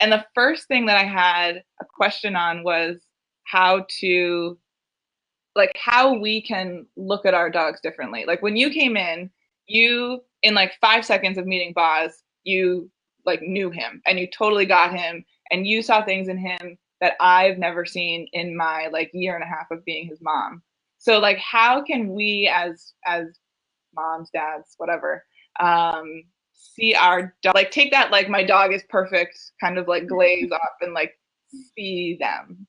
And the first thing that I had a question on was how to, like, how we can look at our dogs differently. Like when you came in like 5 seconds of meeting Boz, you like knew him and you totally got him and you saw things in him that I've never seen in my like year and a half of being his mom. So like how can we as moms, dads, whatever, see our dog, like take that like my dog is perfect kind of like glaze off and like see them.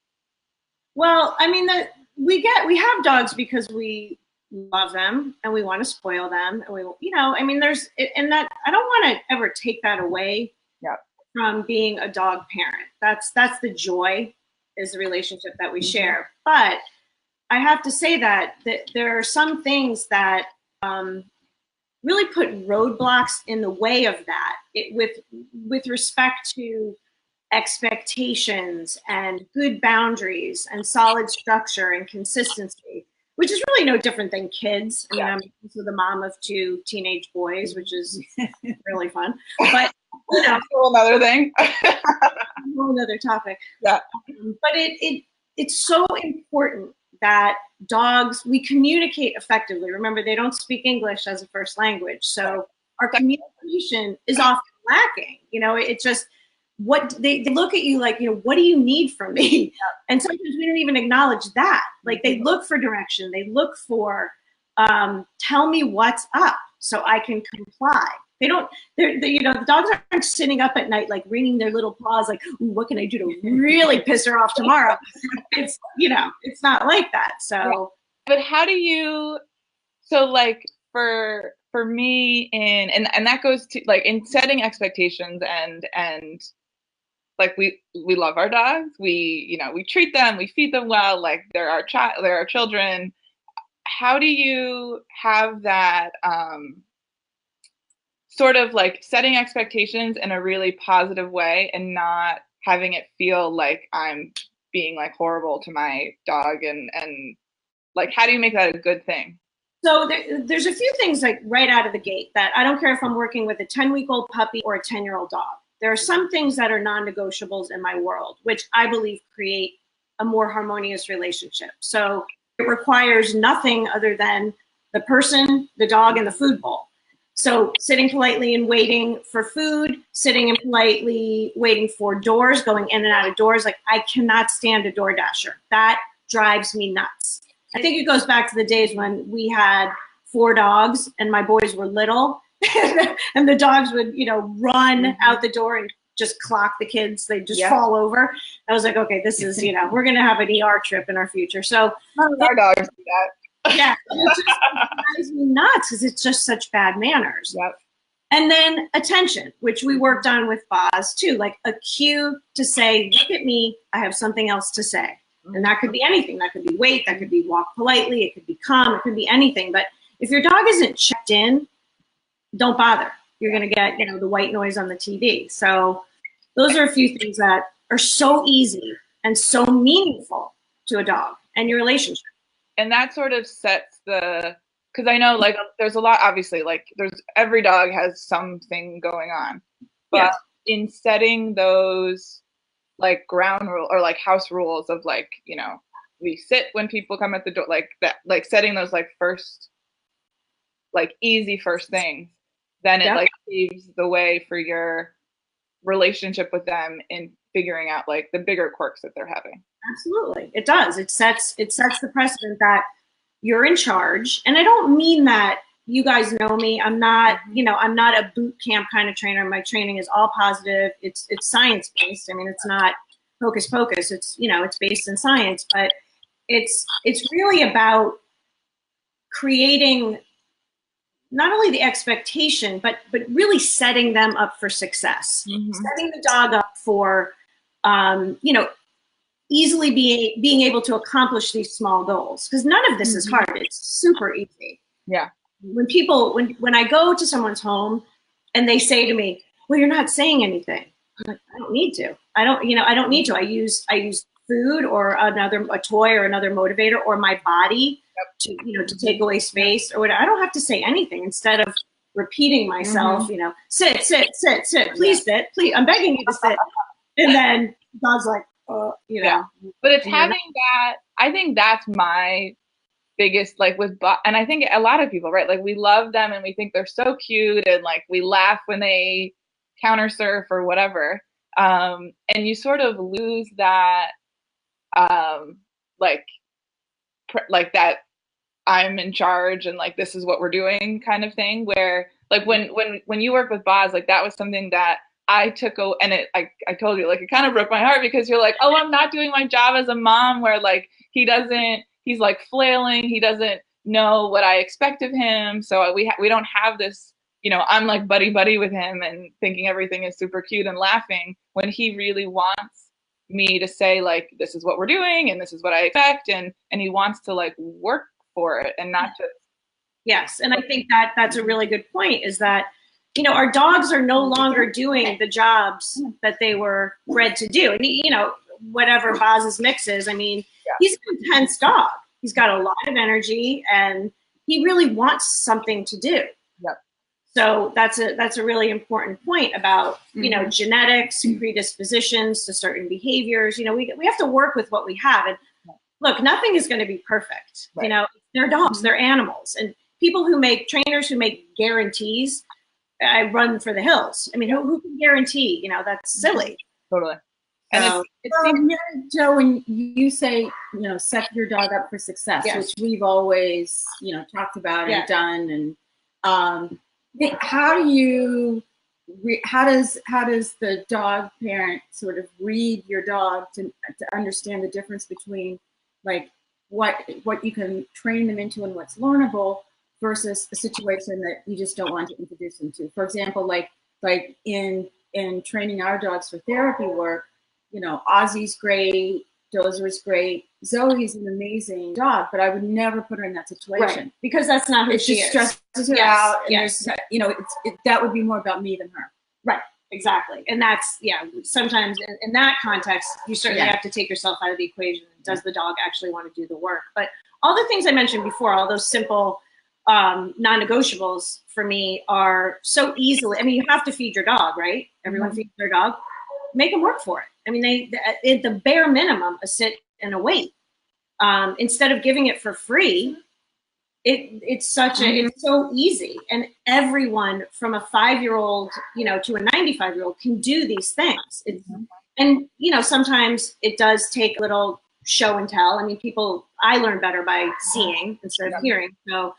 Well, I mean that we have dogs because we love them and we want to spoil them and we, I mean there's, and that I don't want to ever take that away Yeah. from being a dog parent. That's the joy, is the relationship that we share. But I have to say that there are some things that really put roadblocks in the way of that, with respect to expectations and good boundaries and solid structure and consistency, which is really no different than kids. I mean, I'm also the mom of 2 teenage boys, which is really fun. But a whole other thing. A whole other topic. Yeah. But it's so important that dogs, we communicate effectively. Remember, they don't speak English as a first language. So our communication is often lacking. It's just what they look at you like, what do you need from me? And sometimes we don't even acknowledge that. Like they look for direction. They look for, tell me what's up so I can comply. They don't, the dogs aren't sitting up at night, like wringing their little paws, like, ooh, what can I do to really piss her off tomorrow? It's, it's not like that. So, but how do you, so like for me and that goes to like in setting expectations and like we love our dogs, we treat them, we feed them well, like they're our children. How do you have that sort of like setting expectations in a really positive way and not having it feel like I'm being like horrible to my dog and like how do you make that a good thing? So there's a few things like right out of the gate that I don't care if I'm working with a 10-week-old puppy or a 10-year-old dog. There are some things that are non-negotiables in my world, which I believe create a more harmonious relationship. So it requires nothing other than the person, the dog, and the food bowl. So sitting politely and waiting for food, sitting and politely waiting for doors, going in and out of doors. Like I cannot stand a door dasher. That drives me nuts. I think it goes back to the days when we had 4 dogs and my boys were little and the dogs would, run out the door and just clock the kids. They'd just fall over. I was like, okay, this is, we're going to have an ER trip in our future. So our dogs do that. Yeah, it just drives me nuts because it's just such bad manners. Yep. And then attention, which we worked on with Boz too, like a cue to say, look at me, I have something else to say. And that could be anything. That could be wait, that could be walk politely, it could be calm, it could be anything. But if your dog isn't checked in, don't bother. You're going to get, the white noise on the TV. So those are a few things that are so easy and so meaningful to a dog and your relationship. And that sort of sets because I know like there's a lot, obviously, like every dog has something going on. But in setting those like ground rule or like house rules of like, we sit when people come at the door, like that, like setting those like first, like easy first things, then it like paves the way for your relationship with them in figuring out like the bigger quirks that they're having. Absolutely. It does. It sets the precedent that you're in charge. And I don't mean that, you guys know me. I'm not, I'm not a boot camp kind of trainer. My training is all positive. It's science based. I mean, it's not hocus pocus. It's, it's based in science, but it's really about creating not only the expectation, but really setting them up for success, setting the dog up for, easily being able to accomplish these small goals. Because none of this is hard. It's super easy. Yeah. When I go to someone's home and they say to me, well, you're not saying anything. I'm like, I don't need to. I don't need to. I use food or a toy or another motivator or my body to take away space or whatever. I don't have to say anything. Instead of repeating myself, sit, please sit, please. I'm begging you to sit. And then dog's like, you know. Yeah. But it's having that, I think that's my biggest, like with, and I think a lot of people, right? Like we love them and we think they're so cute and like we laugh when they counter surf or whatever. And you sort of lose that, like, like that I'm in charge and like this is what we're doing kind of thing. Where like when you work with Boz, like that was something that I took and I told you, like it kind of broke my heart because you're like, oh, I'm not doing my job as a mom, where like he's like flailing, he doesn't know what I expect of him, so we don't have this, I'm like buddy buddy with him and thinking everything is super cute and laughing when he really wants me to say like this is what we're doing and this is what I expect, and he wants to like work for it and not just. Yes, and I think that that's a really good point, is that our dogs are no longer doing the jobs that they were bred to do. And whatever Boz's mix is, I mean, he's an intense dog. He's got a lot of energy and he really wants something to do. Yep. So that's a really important point about, genetics, predispositions to certain behaviors. We have to work with what we have. And look, nothing is going to be perfect. Right. They're dogs, they're animals. And trainers who make guarantees, I run for the hills. I mean, who can guarantee? That's silly. Totally. And Joe, when you say, set your dog up for success, yes. which we've always, talked about and done, and how does the dog parent sort of read your dog to understand the difference between like what you can train them into and what's learnable versus a situation that you just don't want to introduce them to? For example, like in training our dogs for therapy work, Ozzy's great, Dozer's great, Zoe's an amazing dog, but I would never put her in that situation. Right. Because that's not who she is. It just stresses her out. And that would be more about me than her. Right. Exactly. And that's, sometimes in that context, you certainly have to take yourself out of the equation. Does the dog actually want to do the work? But all the things I mentioned before, all those simple non-negotiables for me are so easily, I mean, you have to feed your dog, right? Everyone feeds their dog. Make them work for it. I mean, the bare minimum, a sit and a wait. Instead of giving it for free, it's so easy. And everyone from a 5-year-old, to a 95-year-old can do these things. And, sometimes it does take a little show and tell. I mean, I learn better by seeing instead of hearing. So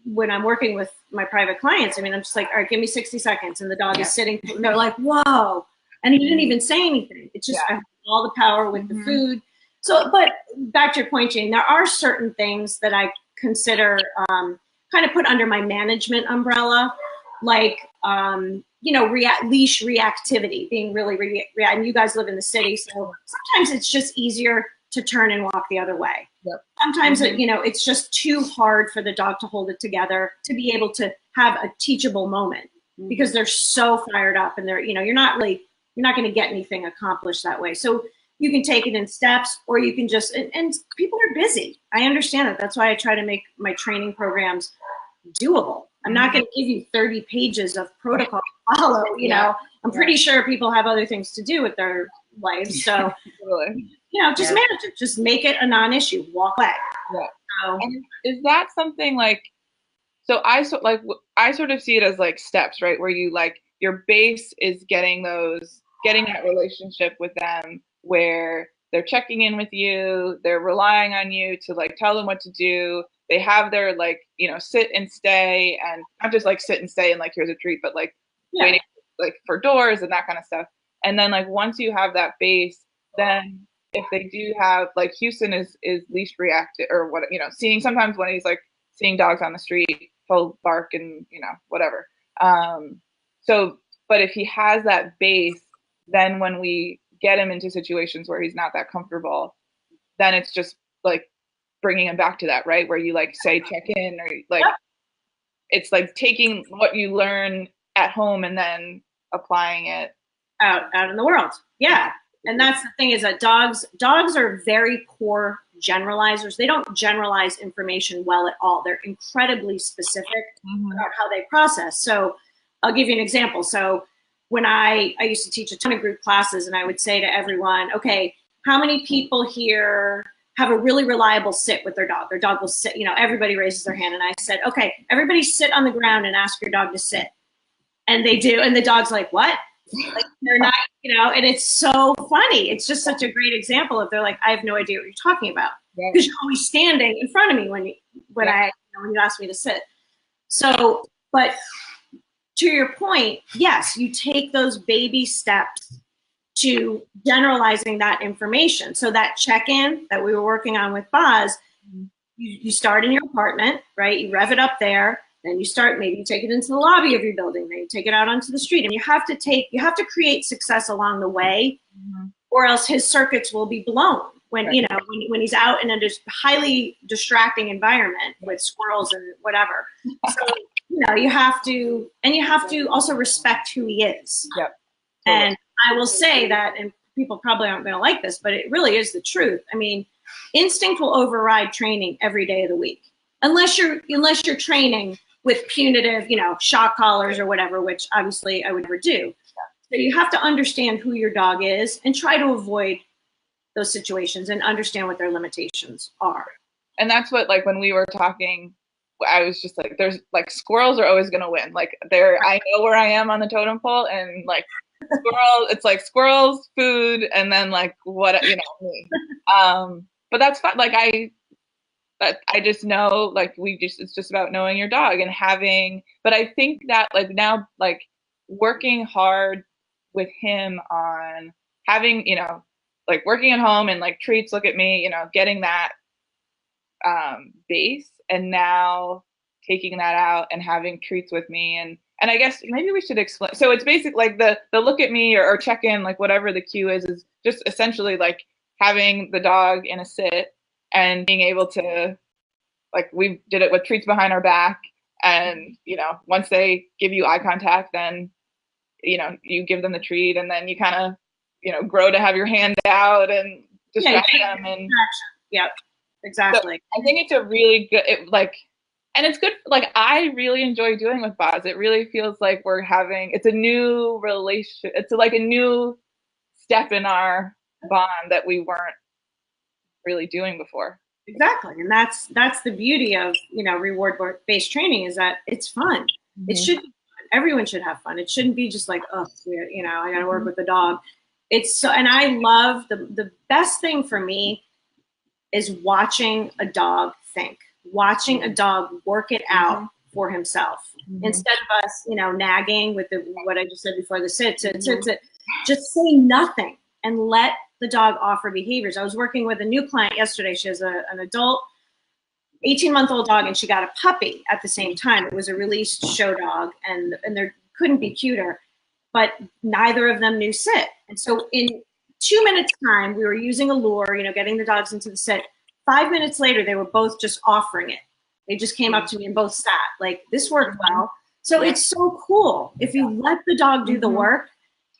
when I'm working with my private clients, I mean, I'm just like, all right, give me 60 seconds. And the dog is sitting, and they're like, whoa. And he didn't even say anything. It's just I have all the power with the food. So, but back to your point, Jane, there are certain things that I consider kind of put under my management umbrella, like, leash reactivity, being really and you guys live in the city. So sometimes it's just easier to turn and walk the other way. Yep. Sometimes, it's just too hard for the dog to hold it together to be able to have a teachable moment because they're so fired up and you're not going to get anything accomplished that way. So you can take it in steps, or you can just, and people are busy. I understand that. That's why I try to make my training programs doable. I'm not going to give you 30 pages of protocol to follow, I'm pretty sure people have other things to do with their lives. So, just manage it. Just make it a non-issue. Walk away. Yeah. So, and is that something like, so I sort of see it as like steps, right? Where you like, your base is getting that relationship with them where they're checking in with you, they're relying on you to like tell them what to do. They have their like, sit and stay, and not just like sit and stay and like here's a treat, but like waiting like for doors and that kind of stuff. And then like once you have that base, then if they do have like Houston is least reactive or what, sometimes when he's like seeing dogs on the street, he'll bark and whatever. So, but if he has that base, then when we get him into situations where he's not that comfortable, then it's just like bringing him back to that, right? Where you like say check in, or like it's like taking what you learn at home and then applying it out in the world. Yeah. And that's the thing, is that dogs are very poor generalizers. They don't generalize information well at all. They're incredibly specific about how they process. So I'll give you an example. So when I used to teach a ton of group classes, and I would say to everyone, okay, how many people here have a really reliable sit with their dog? Their dog will sit, you know, everybody raises their hand. And I said, okay, everybody sit on the ground and ask your dog to sit. And they do. And the dog's like, what? Like, they're not, you know, and it's so funny. It's just such a great example of, they're like, I have no idea what you're talking about. Because you're always standing in front of me when you ask me to sit. So, but to your point, yes, you take those baby steps to generalizing that information. So that check-in that we were working on with Boz, you start in your apartment, right? You rev it up there, then you start, maybe you take it into the lobby of your building, then you take it out onto the street, and you have to create success along the way, or else his circuits will be blown when, you know, when he's out in a highly distracting environment with squirrels and whatever. So, you know, you have to also respect who he is. Yep. And I will say that, and people probably aren't going to like this, but it really is the truth. I mean, instinct will override training every day of the week, unless you're training with punitive, you know, shock collars or whatever, which obviously I would never do. So you have to understand who your dog is and try to avoid those situations and understand what their limitations are. And that's what, like, when we were talking, I was just like, there's like, squirrels are always going to win. Like, I know where I am on the totem pole, and like, it's like squirrels, food, and then like what, you know, me. But that's fine. Like, I just know, like, it's just about knowing your dog and but I think that, like, now, like, working hard with him on having, you know, like, working at home and like treats, look at me, you know, getting that base, and now taking that out and having treats with me, and I guess maybe we should explain. So it's basically like the look at me or check in, like whatever the cue is just essentially like having the dog in a sit and being able to, like, we did it with treats behind our back, and, you know, once they give you eye contact, then, you know, you give them the treat, and then you kind of, you know, grow to have your hand out and distract them. And yep, exactly. So I think it's a really good, and it's good. Like, I really enjoy doing with Boz. It really feels like it's a new relationship. It's like a new step in our bond that we weren't really doing before. Exactly. And that's the beauty of, you know, reward-based training, is that it's fun. Mm-hmm. It should be fun. Everyone should have fun. It shouldn't be just like, oh, you know, I got to work with the dog. It's so, and I love the best thing for me is watching a dog think, watching a dog work it out for himself, instead of us, you know, nagging with what I just said before, the sit, just say nothing and let the dog offer behaviors. I was working with a new client yesterday. She has an adult 18-month-old dog, and she got a puppy at the same time. It was a released show dog, and there couldn't be cuter, but neither of them knew sit. And so in 2 minutes time, we were using a lure, you know, getting the dogs into the sit. 5 minutes later, they were both just offering it. They just came up to me and both sat, like, this worked well. So it's so cool if you let the dog do the work,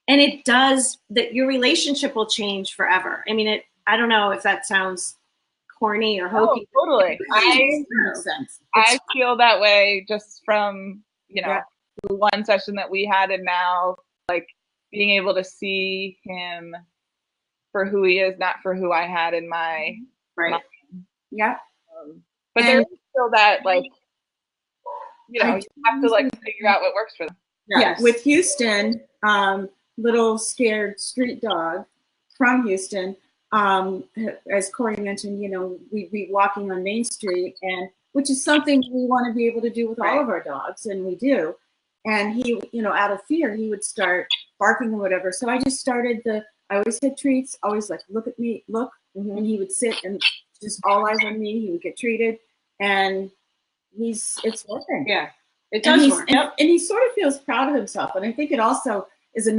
and it does, that your relationship will change forever. I mean, I don't know if that sounds corny or hokey. Oh, totally. I feel that way just from, you know, the one session that we had, and now, like, being able to see him for who he is, not for who I had in my mind. Yeah. But there's still that, like, you know, you have to, like, figure out what works for them. Yes. With Houston, little scared street dog from Houston, as Corey mentioned, you know, we'd be walking on Main Street, and which is something we want to be able to do with all of our dogs, and we do. And he, you know, out of fear, he would start barking or whatever. So I just started I always had treats, always like, look at me, look. And he would sit and just all eyes on me. He would get treated, and it's working. Yeah, it does work. And he sort of feels proud of himself. And I think it also is a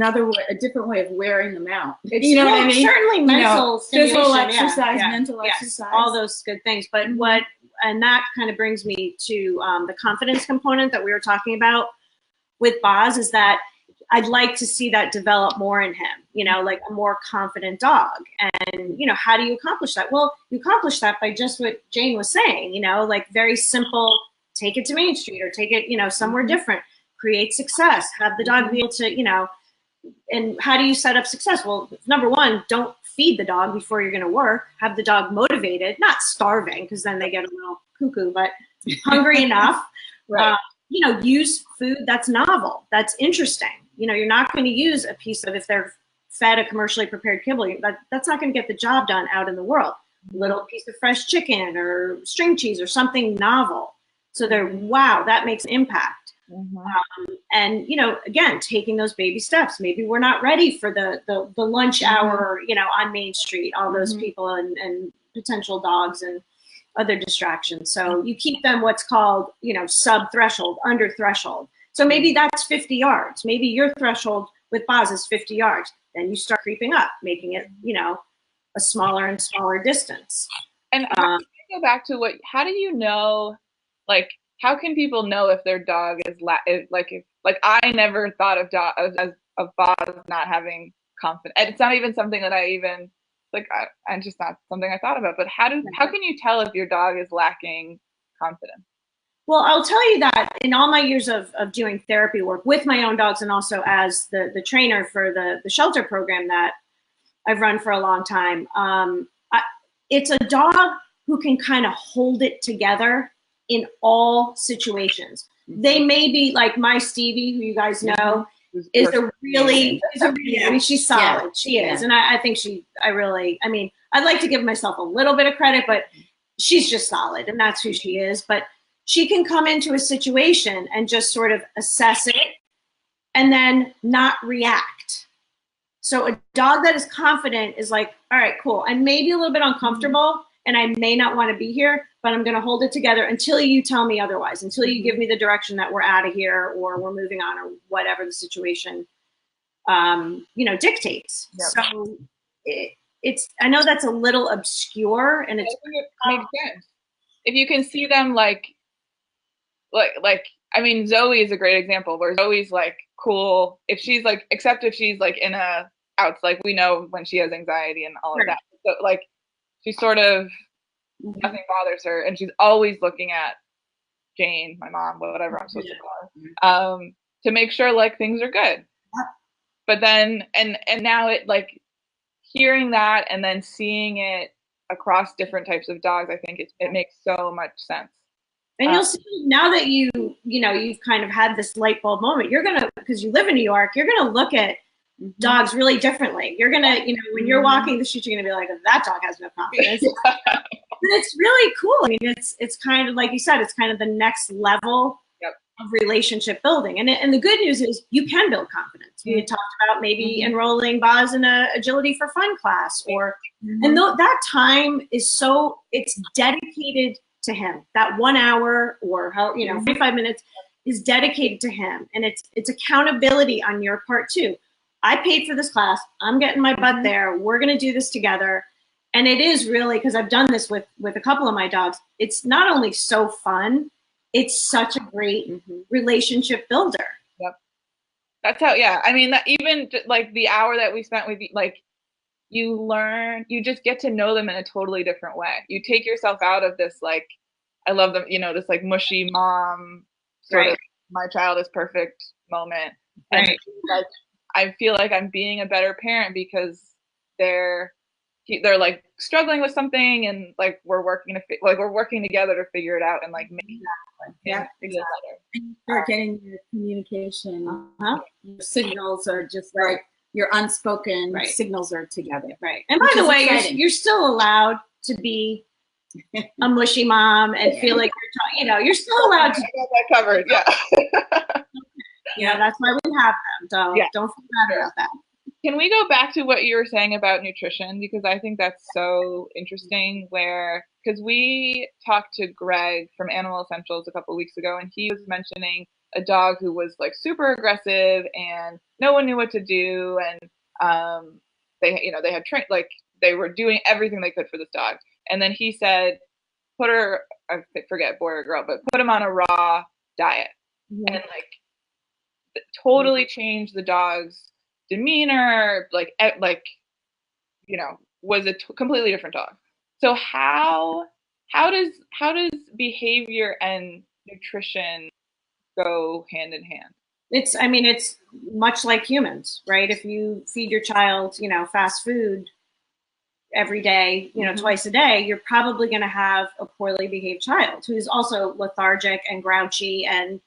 different way of wearing them out. It's, you know what I mean? Certainly mental physical exercise, mental exercise, all those good things. But and that kind of brings me to the confidence component that we were talking about with Boz, is that I'd like to see that develop more in him, you know, like a more confident dog. And, you know, how do you accomplish that? Well, you accomplish that by just what Jane was saying, you know, like very simple, take it to Main Street or take it, you know, somewhere different, create success, have the dog be able to, you know, and how do you set up success? Well, number one, don't feed the dog before you're going to work. Have the dog motivated, not starving, because then they get a little cuckoo, but hungry enough. Right. Use food that's novel, that's interesting. You're not going to use a piece of, if they're fed a commercially prepared kibble, that's not going to get the job done out in the world. A little piece of fresh chicken or string cheese or something novel. So they're, wow, that makes an impact. And, again, taking those baby steps. Maybe we're not ready for the lunch hour, on Main Street, all those people and potential dogs and other distractions. So you keep them what's called, sub threshold, under threshold. So maybe that's 50 yards. Maybe your threshold with Boz is 50 yards. Then you start creeping up, making it, a smaller and smaller distance. And go back to how do you know, like, how can people know if their dog is I never thought of Boz not having confidence. It's not even something that I even I'm just not something I thought about. But how can you tell if your dog is lacking confidence? Well, I'll tell you that in all my years of doing therapy work with my own dogs, and also as the trainer for the shelter program that I've run for a long time, it's a dog who can kind of hold it together in all situations. They may be like my Stevie, who you guys know, she's solid. Yeah. She is. And I think I'd like to give myself a little bit of credit, but she's just solid, and that's who she is. But she can come into a situation and just sort of assess it and then not react. So a dog that is confident is like, all right, cool. I'm maybe a little bit uncomfortable and I may not want to be here, but I'm going to hold it together until you tell me otherwise, until you give me the direction that we're out of here or we're moving on or whatever the situation, dictates. Yep. So I know that's a little obscure, and it makes sense. If you can see them Zoe is a great example where Zoe's cool. If she's except if she's in a outs, we know when she has anxiety and all of that. So she's sort of nothing bothers her, and she's always looking at Jane, my mom, whatever I'm supposed to call her, to make sure things are good. But then and now it hearing that and then seeing it across different types of dogs, I think it makes so much sense. And you'll see now that you've kind of had this light bulb moment, you're going to, because you live in New York, you're going to look at dogs really differently. You're going to, when you're walking the street, you're going to be like, that dog has no confidence. But it's really cool. I mean, it's kind of, like you said, it's kind of the next level of relationship building. And the good news is you can build confidence. We had talked about maybe enrolling Boz in a Agility for Fun class, and that time is it's dedicated to him. That 1 hour or 45 minutes is dedicated to him. And it's accountability on your part too. I paid for this class. I'm getting my butt there. We're going to do this together. And it is really, because I've done this with a couple of my dogs, it's not only so fun, it's such a great relationship builder. Yep. That's how, I mean, that even the hour that we spent with you learn, you just get to know them in a totally different way. You take yourself out of this, I love them, this mushy mom sort of my child is perfect moment. And I feel like I'm being a better parent because they're struggling with something, and we're working together to figure it out and make exactly. Start getting your communication. Your signals are just your unspoken signals are together. Right. And by the way, you're still allowed to be a mushy mom and feel like you're still allowed to get that covered. That's why we have them. So don't feel bad about that. Can we go back to what you were saying about nutrition? Because I think that's so interesting, because we talked to Greg from Animal Essentials a couple of weeks ago, and he was mentioning a dog who was super aggressive and no one knew what to do. And they had they were doing everything they could for this dog. And then he said, put her, I forget boy or girl, but put him on a raw diet. And totally changed the dog's demeanor, was a completely different dog. So how does behavior and nutrition go hand in hand? I mean, it's much like humans, right? If you feed your child, fast food every day, twice a day, you're probably going to have a poorly behaved child who's also lethargic and grouchy and,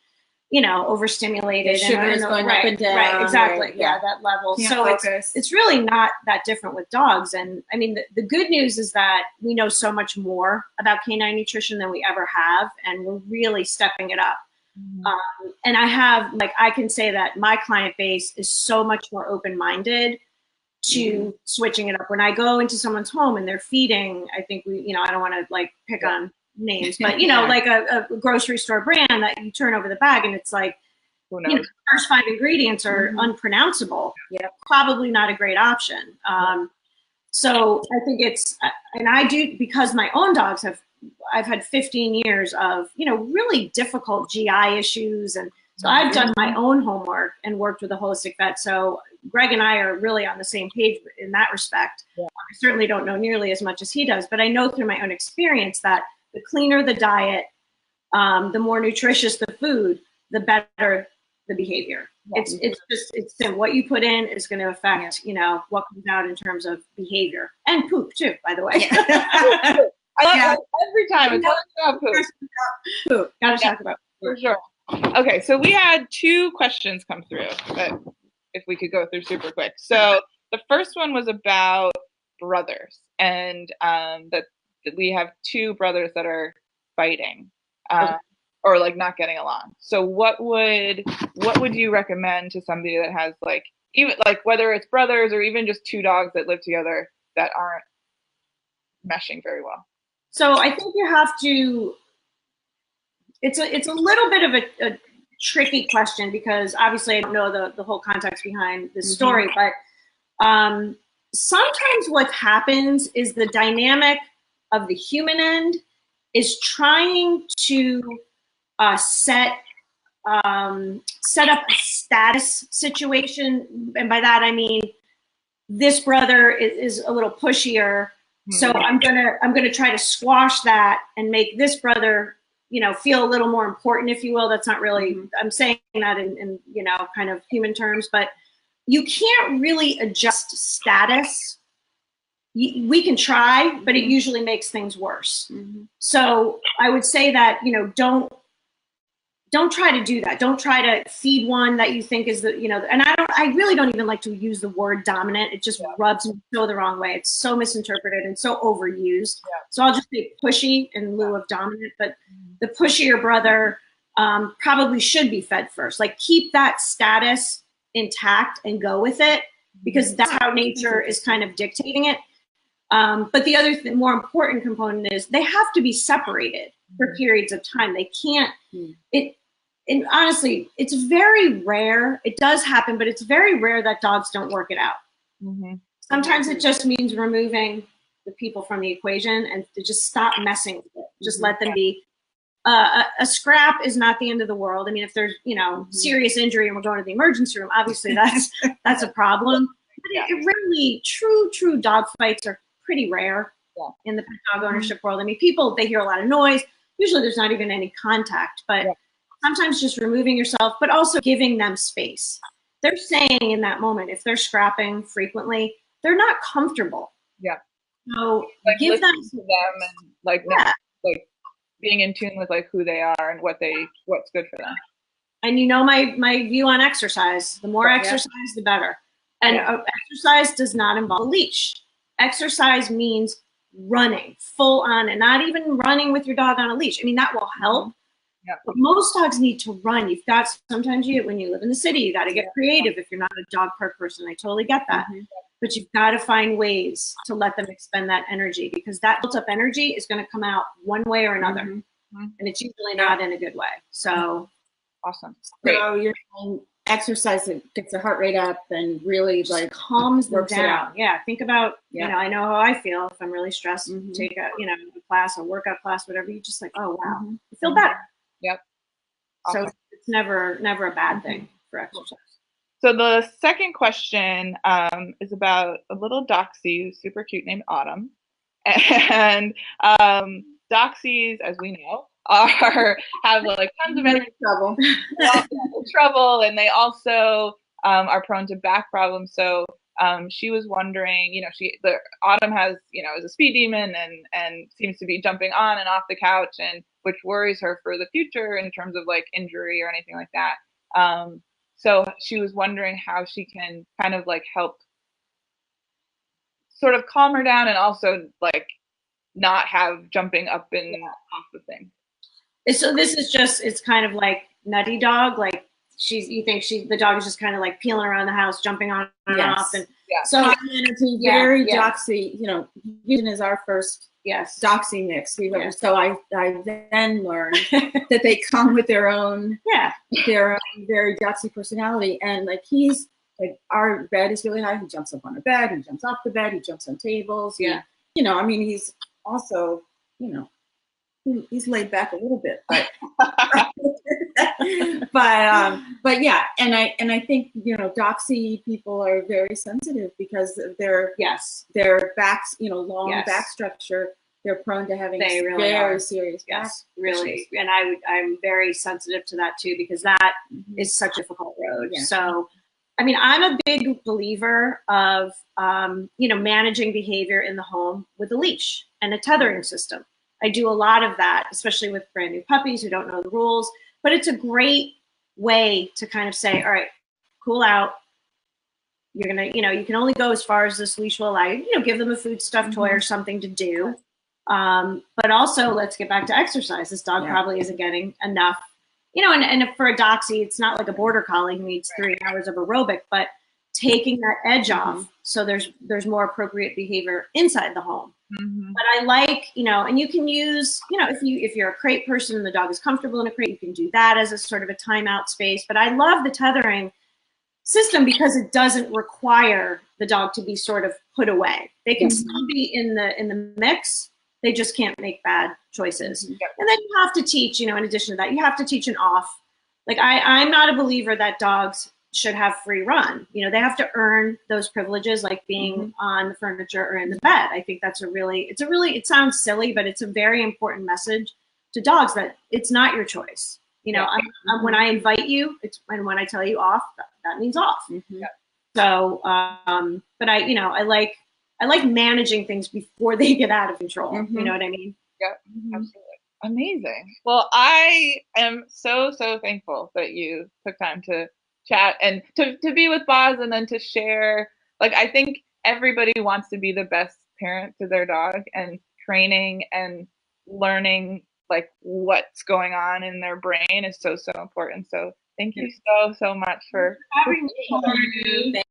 overstimulated. The sugar is going right, up and down. Right, exactly. Or, Yeah, that level. Can't So focus. it's really not that different with dogs. And I mean, the good news is that we know so much more about canine nutrition than we ever have, and we're really stepping it up. And I can say that my client base is so much more open-minded to switching it up. When I go into someone's home and they're feeding, I think I don't want to like pick on names, but like a grocery store brand that you turn over the bag and it's like, the first 5 ingredients are unpronounceable. Yeah, probably not a great option. So I think and I do, because my own dogs I've had 15 years of, really difficult GI issues. And so I've done my own homework and worked with a holistic vet. So Greg and I are really on the same page in that respect. Yeah. I certainly don't know nearly as much as he does, but I know through my own experience that the cleaner the diet, the more nutritious the food, the better the behavior. Yeah. It's what you put in is going to affect, what comes out in terms of behavior and poop too, by the way. Yeah. Every time it's about poop. Poop. Gotta talk about poop. For sure. Okay, so we had 2 questions come through, but if we could go through super quick. So the first one was about brothers, and that we have 2 brothers that are fighting, or like not getting along. So what would you recommend to somebody that has like, even like whether it's brothers or even just 2 dogs that live together that aren't meshing very well? So I think you have to. It's a little bit of a tricky question because obviously I don't know the whole context behind this story, but sometimes what happens is the dynamic of the human end is trying to set up a status situation, and by that I mean this brother is a little pushier. So I'm gonna try to squash that and make this brother, feel a little more important, if you will. That's not really, I'm saying that in kind of human terms, but you can't really adjust status. We can try, but it usually makes things worse. So I would say that, don't try to do that. Don't try to feed one that you think is and I really don't even like to use the word dominant. It just rubs me so the wrong way. It's so misinterpreted and so overused. Yeah. So I'll just say pushy in lieu of dominant, but the pushier brother probably should be fed first. Like keep that status intact and go with it because that's how nature is kind of dictating it. But the other more important component is they have to be separated for periods of time. They can't, and honestly, it's very rare. It does happen, but it's very rare that dogs don't work it out. Sometimes it just means removing the people from the equation and to just stop messing with it. Just let them be. A scrap is not the end of the world. I mean, if there's, serious injury and we're going to the emergency room, obviously that's a problem. But it really, true dog fights are pretty rare in the pet dog ownership world. I mean, people, they hear a lot of noise. Usually there's not even any contact, but sometimes just removing yourself, but also giving them space. They're saying in that moment, if they're scrapping frequently, they're not comfortable. Yeah. So like give them to them and like being in tune with like who they are and what's good for them. And my view on exercise, the more exercise, the better. And exercise does not involve a leash. Exercise means running full on and not even running with your dog on a leash. I mean, that will help. But most dogs need to run. Sometimes when you live in the city, you got to get creative if you're not a dog park person. I totally get that. But you've got to find ways to let them expend that energy because that built up energy is going to come out one way or another. And it's usually not in a good way. So awesome. Great. So you're saying exercise that gets the heart rate up and really like calms them down. Yeah. Think about, I know how I feel if I'm really stressed, take a class, a workout class, whatever. You just like, oh, wow, you feel better. Yep. Awesome. So it's never a bad thing for exercise. So the second question is about a little Doxie who's super cute named Autumn. And Doxies, as we know, are have like tons of energy trouble. trouble, and they also are prone to back problems. So she was wondering, Autumn has, is a speed demon and seems to be jumping on and off the couch, and which worries her for the future in terms of like injury or anything like that. So she was wondering how she can kind of like help sort of calm her down and also like not have jumping up and off the thing. So this is just, it's kind of like Nutty Dog, like you think the dog is just kind of like peeling around the house, jumping on and off, and so high energy, very doxy. Fusion is our first doxy mix we've ever. So I then learned that they come with their own very doxy personality, and like he's like, our bed is really high. He jumps up on the bed, he jumps off the bed, he jumps on tables. I mean, he's also he's laid back a little bit, but but yeah, and I think doxy people are very sensitive because of their backs, long back structure. They're prone to having very serious back issues. And I'm very sensitive to that too, because that is such a difficult road. So I mean, I'm a big believer of managing behavior in the home with a leash and a tethering system. I do a lot of that, especially with brand new puppies who don't know the rules, but it's a great way to kind of say, all right, cool out. You're going to, you can only go as far as this leash will allow you, give them a food stuffed toy or something to do. But also let's get back to exercise. This dog probably isn't getting enough, and for a doxy, it's not like a border collie who needs 3 hours of aerobic, but taking that edge off. So there's more appropriate behavior inside the home. But I like, and you can use, if you're a crate person and the dog is comfortable in a crate, you can do that as a sort of a timeout space. But I love the tethering system because it doesn't require the dog to be sort of put away. They can still be in the mix. They just can't make bad choices. And then you have to teach, in addition to that, you have to teach an off. Like I'm not a believer that dogs should have free run. They have to earn those privileges, like being on the furniture or in the bed. I think that's it sounds silly, but it's a very important message to dogs that it's not your choice. When I invite you, and when I tell you off, that means off. So, but I like managing things before they get out of control. You know what I mean? Yeah, absolutely. Amazing. Well, I am so thankful that you took time to chat and to be with Boz, and then to share. Like, I think everybody wants to be the best parent to their dog, and training and learning like what's going on in their brain is so important. So thank you so much for having me.